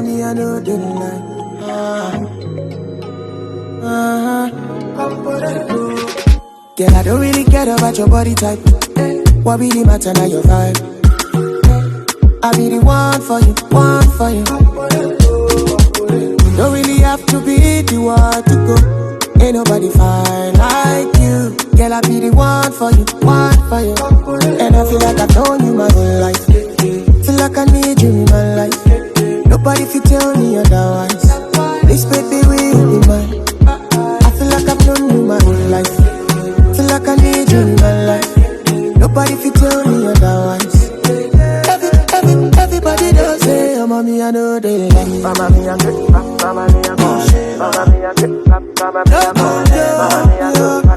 mommy, I know they lie. Girl, I don't really care about your body type. What really matter now your vibe? I be the one for you, one for you. Don't really have to be the one to go. Ain't nobody fine like you. Girl, I be the one for you, one for you. And I feel like I've known you my whole life. Feel like I need you in my life. Nobody fit tell me otherwise. This baby will be mine. I feel like I've known you my whole life. Feel like I need you in my life. Nobody fit tell me otherwise. Everybody does say, oh mommy, I know they like. Mama me and good, mama me and good, mama me and good, mama me and good.